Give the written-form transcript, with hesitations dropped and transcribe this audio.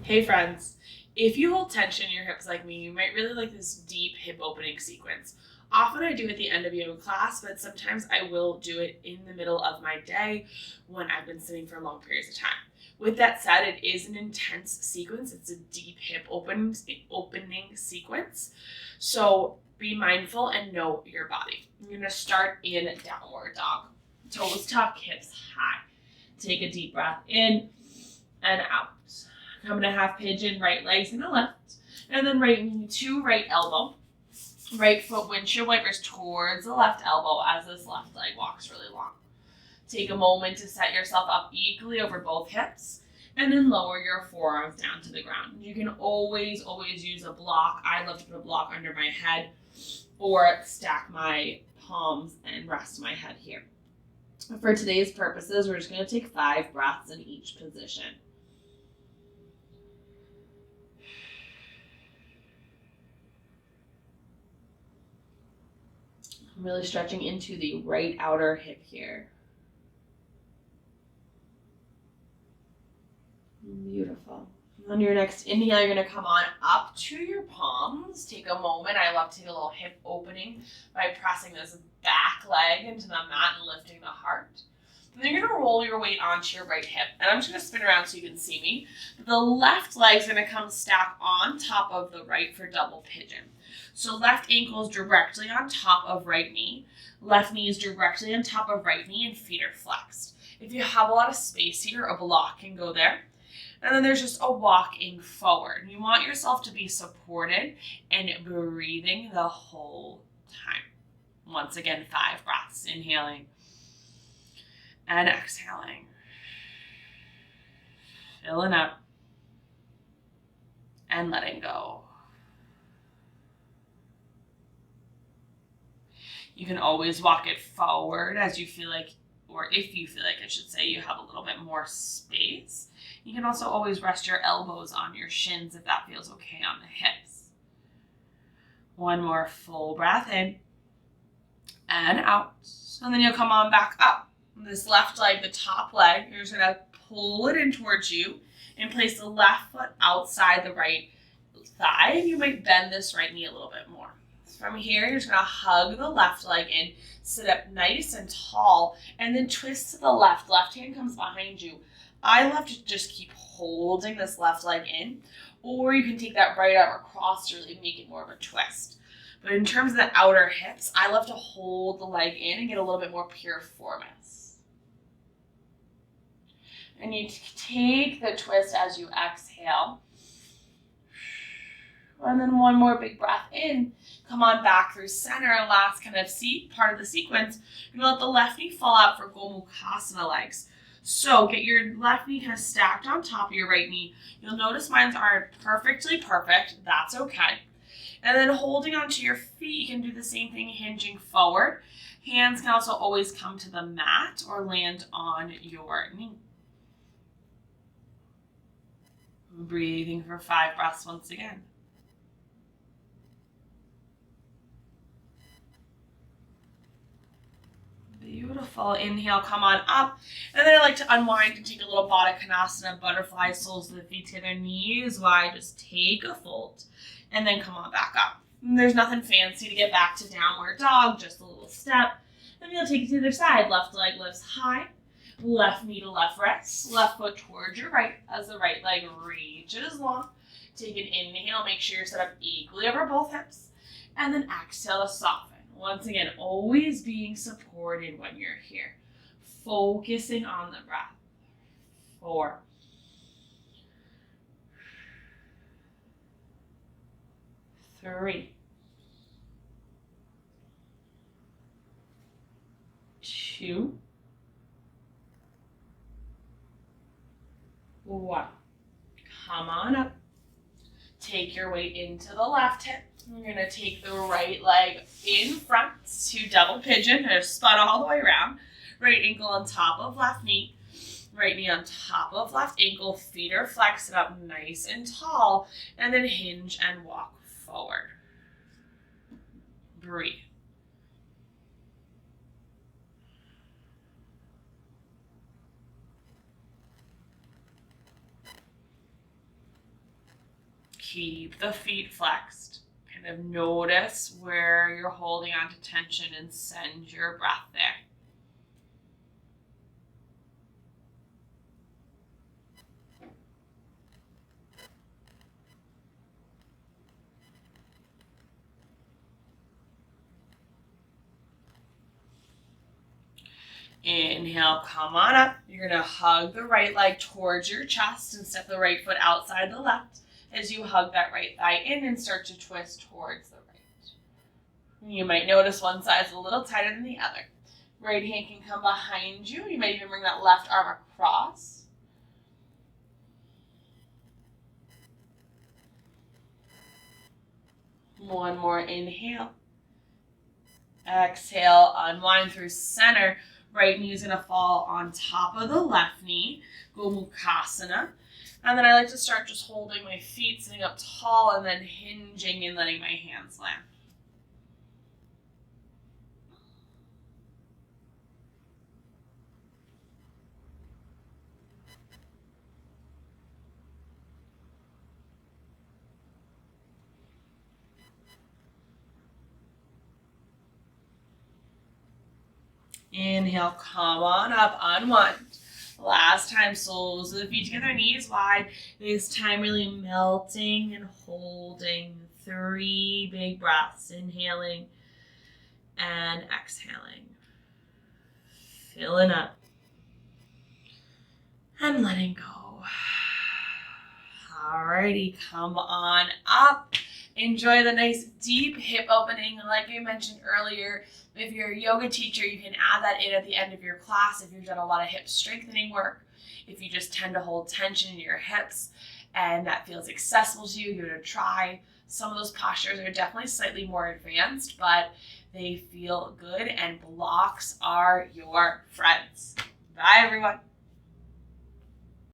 Hey friends, if you hold tension in your hips like me, you might really like this deep hip opening sequence. Often I do it at the end of yoga class, but sometimes I will do it in the middle of my day when I've been sitting for long periods of time. With that said, it is an intense sequence. It's a deep hip opening sequence. So be mindful and know your body. You're going to start in downward dog. Toes tuck, hips high. Take a deep breath in and out. Come to half pigeon, right leg's gonna lift. And then right knee to right elbow. Right foot windshield wipers towards the left elbow as this left leg walks really long. Take a moment to set yourself up equally over both hips. And then lower your forearms down to the ground. You can always use a block. I love to put a block under my head or stack my palms and rest my head here. For today's purposes, we're just going to take 5 breaths in each position. I'm really stretching into the right outer hip here. Beautiful. On your next inhale, you're going to come on up to your palms. Take a moment. I love to take a little hip opening by pressing this back leg into the mat and lifting the heart. And then you're going to roll your weight onto your right hip. And I'm just going to spin around so you can see me. The left leg is going to come stack on top of the right for double pigeon. So left ankle is directly on top of right knee. Left knee is directly on top of right knee and feet are flexed. If you have a lot of space here, a block can go there. And then there's just a walking forward. You want yourself to be supported and breathing the whole time. Once again, 5 breaths. Inhaling and exhaling. Filling up and letting go. You can always walk it forward as you feel like, or if you feel like I should say, you have a little bit more space. You can also always rest your elbows on your shins if that feels okay on the hips. One more full breath in and out. And then you'll come on back up. This left leg, the top leg, you're just going to pull it in towards you and place the left foot outside the right thigh. You might bend this right knee a little bit more. From here, you're just going to hug the left leg in, sit up nice and tall, and then twist to the left. Left hand comes behind you. I love to just keep holding this left leg in, or you can take that right arm across to really make it more of a twist. But in terms of the outer hips, I love to hold the leg in and get a little bit more piriformis. And you take the twist as you exhale. And then one more big breath in. Come on back through center. Last kind of part of the sequence. You're going to let the left knee fall out for Gomukhasana legs. So get your left knee kind of stacked on top of your right knee. You'll notice mine aren't perfectly perfect. That's okay. And then holding onto your feet, you can do the same thing, hinging forward. Hands can also always come to the mat or land on your knee. Breathing for 5 breaths once again. Beautiful. Inhale, come on up. And then I like to unwind and take a little Baddha Konasana, butterfly, soles of the feet together, knees wide. Just take a fold and then come on back up. And there's nothing fancy to get back to downward dog, just a little step. Then you'll take it to the other side. Left leg lifts high. Left knee to left wrist. Left foot towards your right as the right leg reaches long. Take an inhale. Make sure you're set up equally over both hips. And then exhale to soften. Once again, always being supported when you're here. Focusing on the breath. 4. 3. 2. 1. Come on up. Take your weight into the left hip. You're going to take the right leg in front to double pigeon, or spun all the way around. Right ankle on top of left knee. Right knee on top of left ankle. Feet are flexed up nice and tall. And then hinge and walk forward. Breathe. Keep the feet flexed. Kind of notice where you're holding on to tension and send your breath there. Inhale, come on up. You're going to hug the right leg towards your chest and step the right foot outside the left as you hug that right thigh in and start to twist towards the right. You might notice one side is a little tighter than the other. Right hand can come behind you. You might even bring that left arm across. One more inhale. Exhale, unwind through center. Right knee is going to fall on top of the left knee. Gomukhasana. And then I like to start just holding my feet, sitting up tall, and then hinging and letting my hands land. Inhale, come on up, unwind. Last time, soles of the feet together, knees wide. This time really melting and holding. 3 big breaths. Inhaling and exhaling. Filling up. And letting go. Alrighty, come on up. Enjoy the nice deep hip opening. Like I mentioned earlier, if you're a yoga teacher, you can add that in at the end of your class if you've done a lot of hip strengthening work. If you just tend to hold tension in your hips and that feels accessible to you, give it a try. Some of those postures are definitely slightly more advanced, but they feel good, and blocks are your friends. Bye, everyone.